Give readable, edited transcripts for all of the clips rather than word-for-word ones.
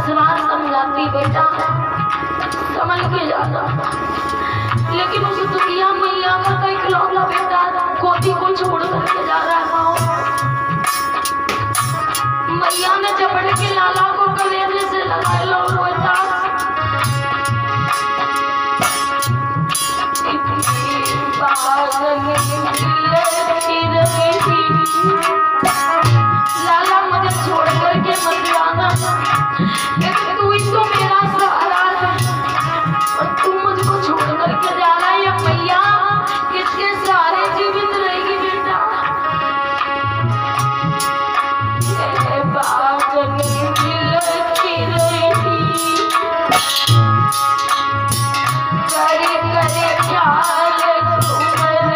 असरार समझाती बेटा संभल के जाना, लेकिन उस दुनिया मैया का तो इकलौता बेटा गोदी को छोड़ करके जा रहा हो। मैया ने झपट के लाला को कलेजे से लगा लो बेटा। लाला मुझे छोड़ करके मत जाना, तू ही तो मेरा सहारा है और तू मुझको छोड़ करके जा रहा है। मैया किसके सहारे जीवित रहेगी बेटा? करे करे ख्याल मैया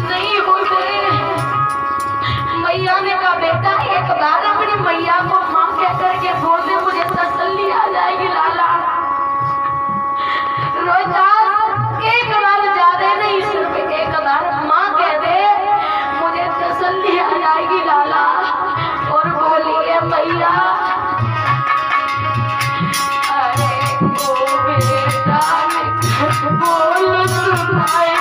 नहीं होते। मैया ने कहा बेटा एक बार अपनी मैया को मां कह करके बोल दे, मुझे तसल्ली आ जाएगी लाला। रोजास एक बार ज्यादा नहीं, सिर्फ एक बार मां कह दे, मुझे तसल्ली आ जाएगी लाला। और बोलिए मैया अरे ओ बेटा बोल सुनाए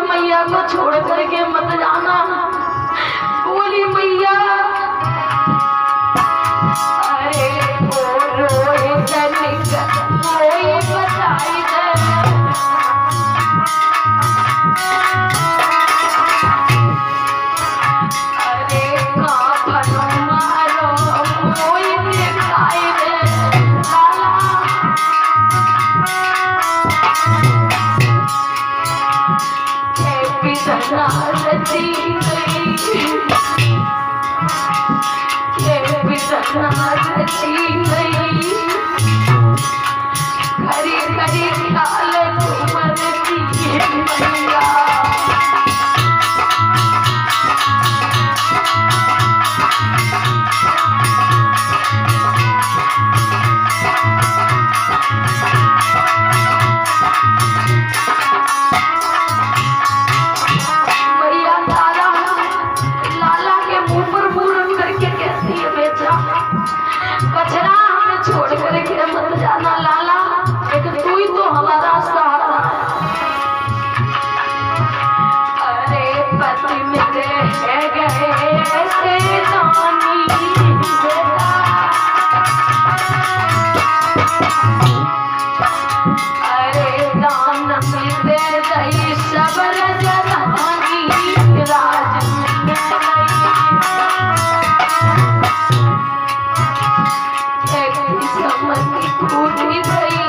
मैया को छोड़ करके मत जाना। बोली मैया अरे रोए कोई बताई दे। अरे मारो कोई दिखाई दे लाला। रची गई खरी खरी काल उमर की मैया। कचरा हमें छोड़ करके मत जाना लाला, एक तू ही तो हमारा सहारा। अरे पति मेरे है गए ऐसे जानी बेटा। अरे दान मिलते गई सबर जरानी राज टूटी गई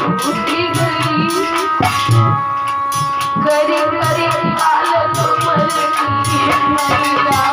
टूटी गई करे करे काल उमर की मैया।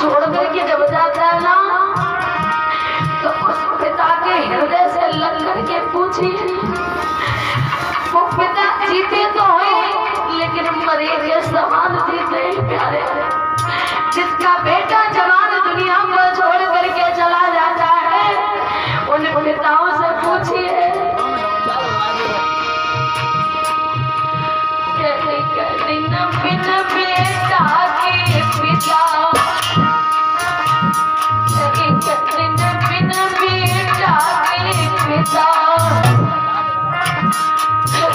छोड़ करके जब जाता है ना तो उस पिता के हृदय से लग करके पूछी, वो पिता जीते तो है लेकिन मरे के समान जीते हैं प्यारे। जिसका बेटा जवान दुनिया को छोड़ करके चला जाता है उन पिताओं से पूछिए बिन बेटा के पिता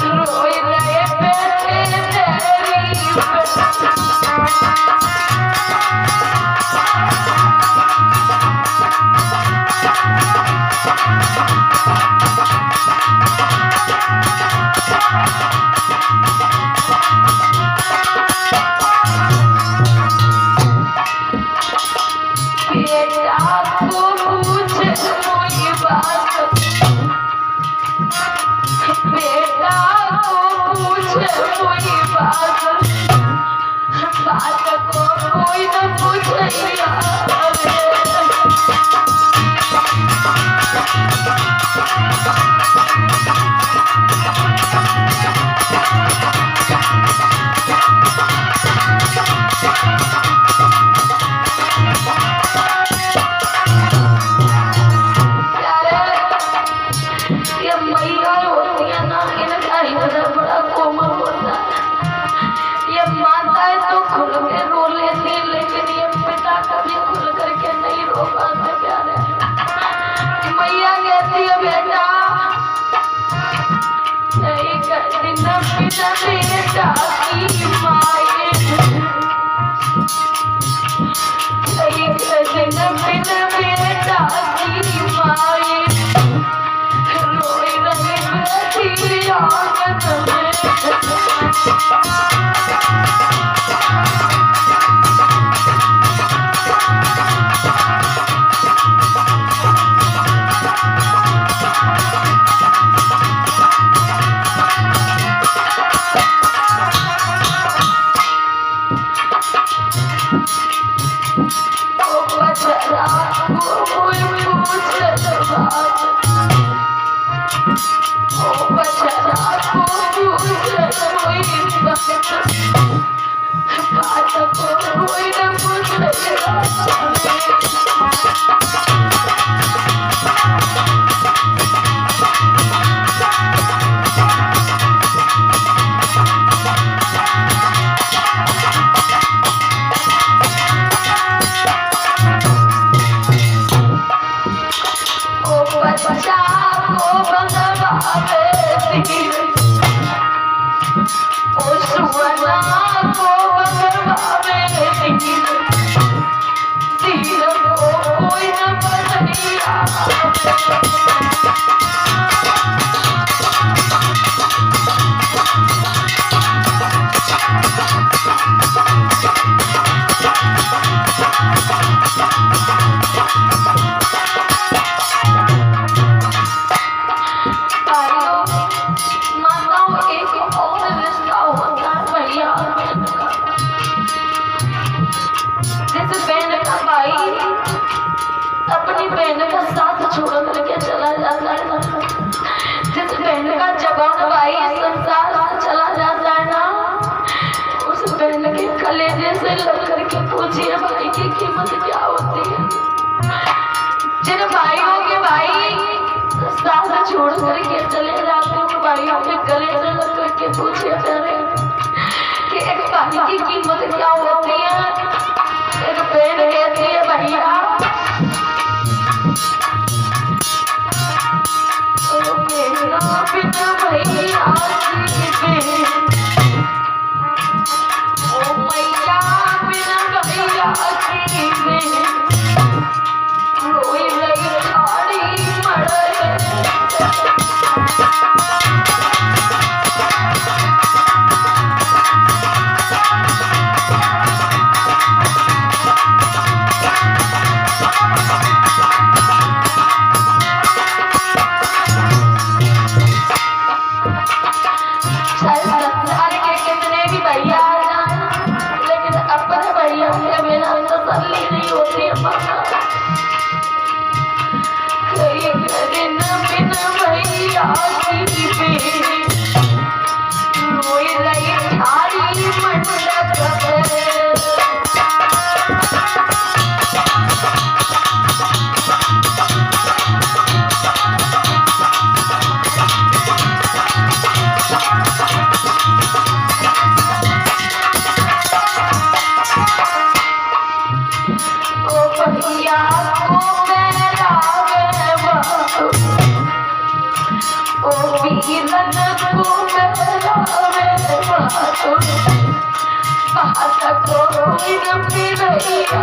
रोई रहे बेटे पूछिए भाई की कीमत क्या होती है। जिन भाइयों के भाई साथ छोड़ करके चले जाते हैं, भाइयों के गले से लग करके पूछे जा रहे कि एक भाई की कीमत क्या होती है। एक बहन कहती है भैया मेरा बिना भैया ओ मैया बिना भैया रोई रही साड़ी मड़े कितने भी भैया लेकिन अपने भैया के बिना तसल्ली नहीं होती है मामा। कई दिन बिन भैया की रोई रही सारी मंडप भैया को मेरा ओ वीरन को मेरा बात कोई गंभीर भैया